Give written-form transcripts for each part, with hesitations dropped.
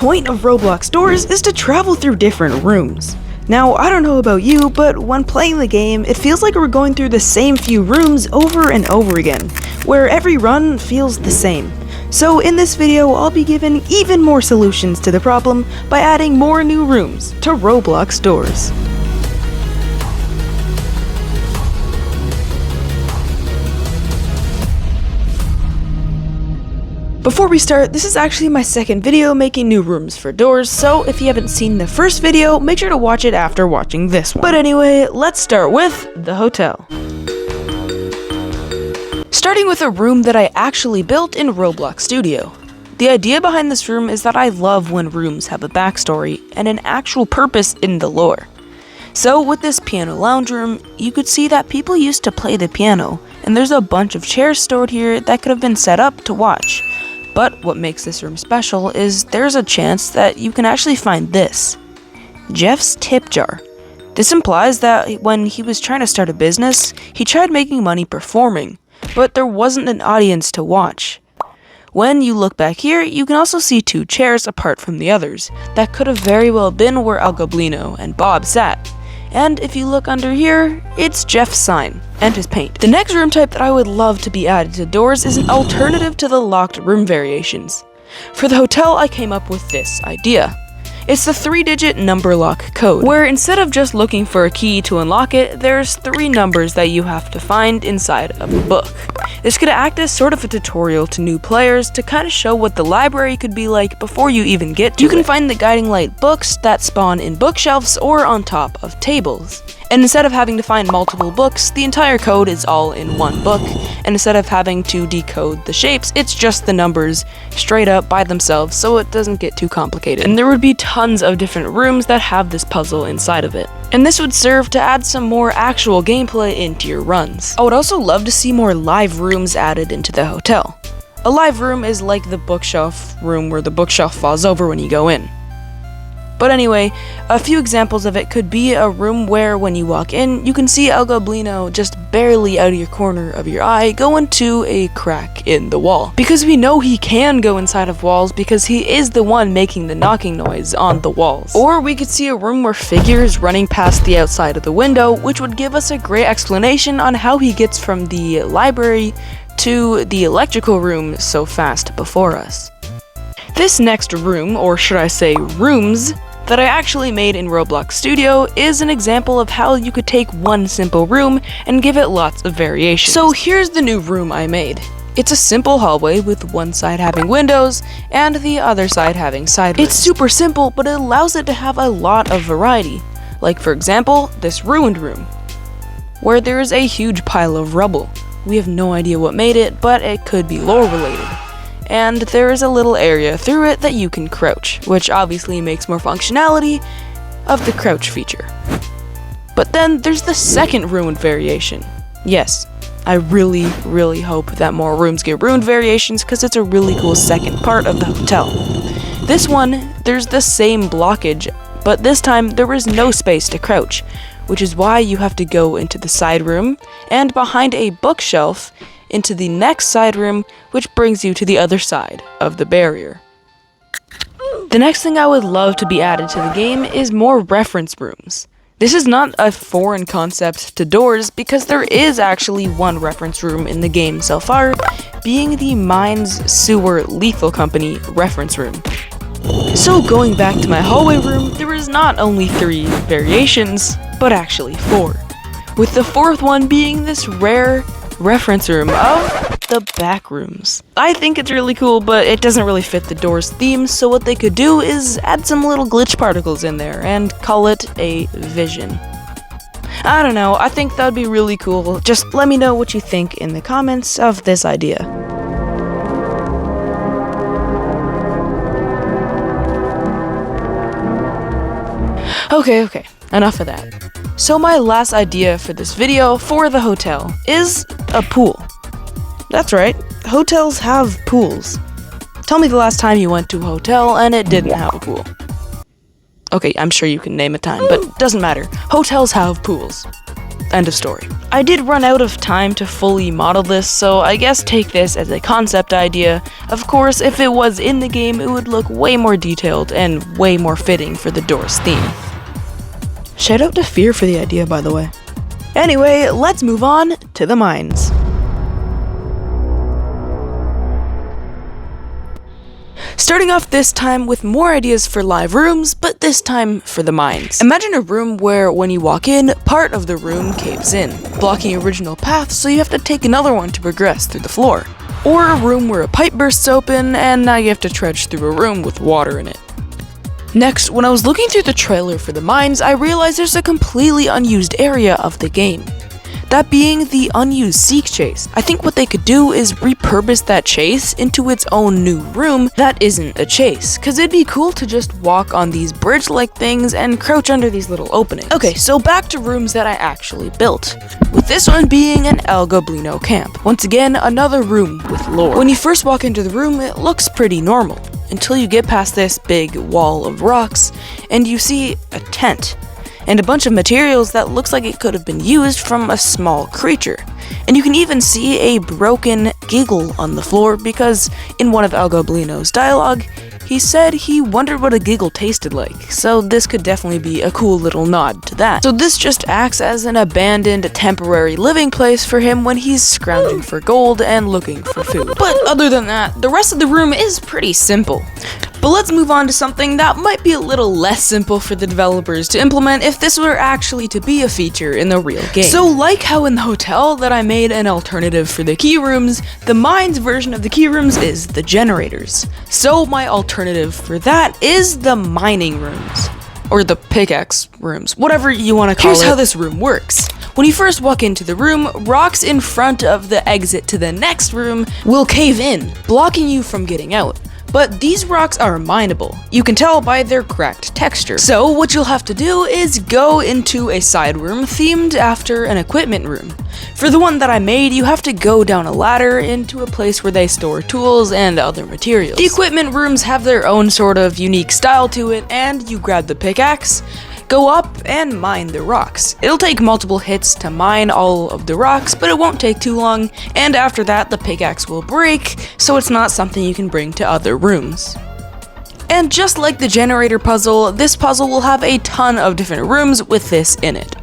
point of Roblox doors is to travel through different rooms. Now, I don't know about you, but when playing the game, it feels like we're going through the same few rooms over and over again, where every run feels the same. So in this video, I'll be given even more solutions to the problem by adding more new rooms to Roblox doors. Before we start, this is actually my second video making new rooms for doors, so if you haven't seen the first video, make sure to watch it after watching this one. But anyway, let's start with the hotel. Starting with a room that I actually built in Roblox Studio. The idea behind this room is that I love when rooms have a backstory and an actual purpose in the lore. So with this piano lounge room, you could see that people used to play the piano, and there's a bunch of chairs stored here that could have been set up to watch. But what makes this room special is there's a chance that you can actually find this, Jeff's tip jar. This implies that when he was trying to start a business, he tried making money performing, but there wasn't an audience to watch. When you look back here, you can also see two chairs apart from the others. That could have very well been where El Goblino and Bob sat. And if you look under here, it's Jeff's sign and his paint. The next room type that I would love to be added to doors is an alternative to the locked room variations. For the hotel, I came up with this idea. It's the 3-digit number lock code, where instead of just looking for a key to unlock it, there's 3 numbers that you have to find inside of a book. This could act as sort of a tutorial to new players to kind of show what the library could be like before you even get to it. You can find the guiding light books that spawn in bookshelves or on top of tables. And instead of having to find multiple books, the entire code is all in one book, and instead of having to decode the shapes, it's just the numbers straight up by themselves, so it doesn't get too complicated. And there would be tons of different rooms that have this puzzle inside of it. And this would serve to add some more actual gameplay into your runs. I would also love to see more live rooms added into the hotel. A live room is like the bookshelf room where the bookshelf falls over when you go in. But anyway, a few examples of it could be a room where when you walk in, you can see El Goblino just barely out of your corner of your eye go into a crack in the wall. Because we know he can go inside of walls because he is the one making the knocking noise on the walls. Or we could see a room where figures running past the outside of the window, which would give us a great explanation on how he gets from the library to the electrical room so fast before us. This next room, or should I say rooms, that I actually made in Roblox Studio is an example of how you could take one simple room and give it lots of variations. So here's the new room I made. It's a simple hallway with one side having windows and the other side having side rooms. It's super simple, but it allows it to have a lot of variety. Like for example, this ruined room, where there is a huge pile of rubble. We have no idea what made it, but it could be lore related. And there is a little area through it that you can crouch, which obviously makes more functionality of the crouch feature. But then there's the second ruined variation. Yes, I really hope that more rooms get ruined variations because it's a really cool second part of the hotel. This one, there's the same blockage, but this time there is no space to crouch, which is why you have to go into the side room and behind a bookshelf into the next side room, which brings you to the other side of the barrier. The next thing I would love to be added to the game is more reference rooms. This is not a foreign concept to doors because there is actually one reference room in the game so far, being the Mines Sewer Lethal Company reference room. So going back to my hallway room, there is not only 3 variations, but actually 4. With the 4th one being this rare reference room of the back rooms. I think it's really cool, but it doesn't really fit the doors theme, so what they could do is add some little glitch particles in there and call it a vision. I don't know, I think that would be really cool. Just let me know what you think in the comments of this idea. Okay, enough of that. So my last idea for this video for the hotel is a pool. That's right, hotels have pools. Tell me the last time you went to a hotel and it didn't have a pool. Okay, I'm sure you can name a time, but it doesn't matter. Hotels have pools. End of story. I did run out of time to fully model this, so I guess take this as a concept idea. Of course, if it was in the game, it would look way more detailed and way more fitting for the Doors theme. Shout out to Fear for the idea, by the way. Anyway, let's move on to the mines. Starting off this time with more ideas for live rooms, but this time for the mines. Imagine a room where when you walk in, part of the room caves in, blocking your original path, so you have to take another one to progress through the floor. Or a room where a pipe bursts open and now you have to trudge through a room with water in it. Next, when I was looking through the trailer for the mines, I realized there's a completely unused area of the game. That being the unused Seek Chase. I think what they could do is repurpose that chase into its own new room that isn't a chase, cause it'd be cool to just walk on these bridge-like things and crouch under these little openings. Okay, so back to rooms that I actually built, with this one being an El Goblino camp. Once again, another room with lore. When you first walk into the room, it looks pretty normal, until you get past this big wall of rocks, and you see a tent. And a bunch of materials that looks like it could have been used from a small creature. And you can even see a broken giggle on the floor because in one of El Goblino's dialogue, he said he wondered what a giggle tasted like, so this could definitely be a cool little nod to that. So this just acts as an abandoned temporary living place for him when he's scrounging for gold and looking for food. But other than that, the rest of the room is pretty simple. But let's move on to something that might be a little less simple for the developers to implement if this were actually to be a feature in the real game. So like how in the hotel that I made an alternative for the key rooms, the mines version of the key rooms is the generators. So my alternative for that is the mining rooms. Or the pickaxe rooms, whatever you want to call it. Here's how this room works. When you first walk into the room, rocks in front of the exit to the next room will cave in, blocking you from getting out. But these rocks are mineable. You can tell by their cracked texture. So what you'll have to do is go into a side room themed after an equipment room. For the one that I made, you have to go down a ladder into a place where they store tools and other materials. The equipment rooms have their own sort of unique style to it, and you grab the pickaxe, go up and mine the rocks. It'll take multiple hits to mine all of the rocks, but it won't take too long, and after that the pickaxe will break, so it's not something you can bring to other rooms. And just like the generator puzzle, this puzzle will have a ton of different rooms with this in it.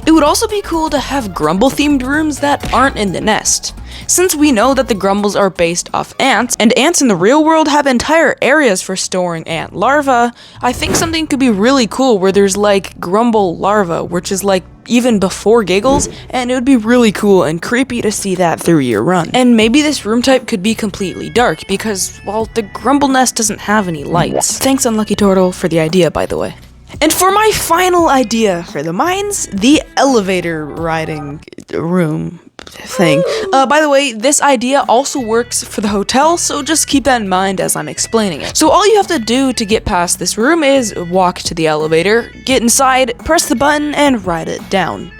It would also be cool to have Grumble themed rooms that aren't in the nest. Since we know that the Grumbles are based off ants, and ants in the real world have entire areas for storing ant larvae, I think something could be really cool where there's like Grumble larva, which is like even before giggles, and it would be really cool and creepy to see that through your run. And maybe this room type could be completely dark because, well, the Grumble nest doesn't have any lights. Thanks Unlucky Turtle for the idea, by the way. And for my final idea for the mines, the elevator riding room thing. By the way, this idea also works for the hotel, so just keep that in mind as I'm explaining it. So all you have to do to get past this room is walk to the elevator, get inside, press the button, and ride it down.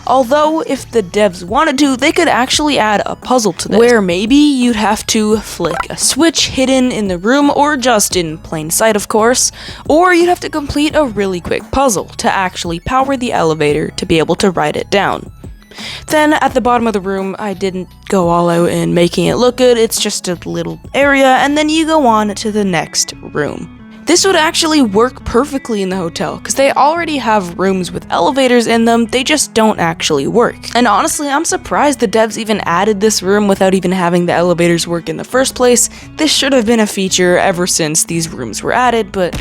Although, if the devs wanted to, they could actually add a puzzle to this, where maybe you'd have to flick a switch hidden in the room, or just in plain sight of course, or you'd have to complete a really quick puzzle to actually power the elevator to be able to ride it down. Then, at the bottom of the room, I didn't go all out in making it look good, it's just a little area, and then you go on to the next room. This would actually work perfectly in the hotel, because they already have rooms with elevators in them, they just don't actually work. And honestly, I'm surprised the devs even added this room without even having the elevators work in the first place. This should have been a feature ever since these rooms were added, but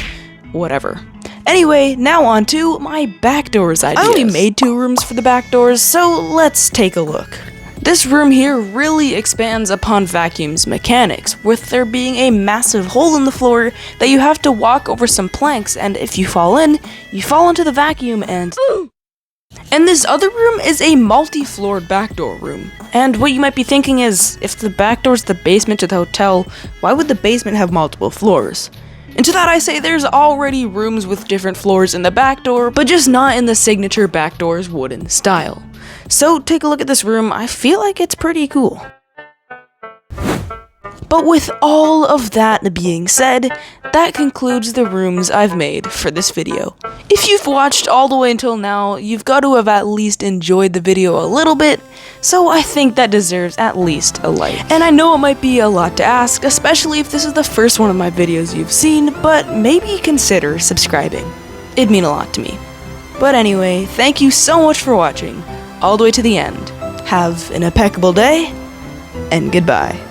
whatever. Anyway, now on to my Backdoors ideas. I only made 2 rooms for the Backdoors, so let's take a look. This room here really expands upon Vacuum's mechanics, with there being a massive hole in the floor that you have to walk over some planks, and if you fall in, you fall into the vacuum and... And this other room is a multi-floored backdoor room. And what you might be thinking is, if the backdoor's the basement to the hotel, why would the basement have multiple floors? And to that I say there's already rooms with different floors in the backdoor, but just not in the signature Backdoor's wooden style. So take a look at this room, I feel like it's pretty cool. But with all of that being said, that concludes the rooms I've made for this video. If you've watched all the way until now, you've got to have at least enjoyed the video a little bit, so I think that deserves at least a like. And I know it might be a lot to ask, especially if this is the first one of my videos you've seen, but maybe consider subscribing. It'd mean a lot to me. But anyway, thank you so much for watching, all the way to the end. Have an impeccable day, and goodbye.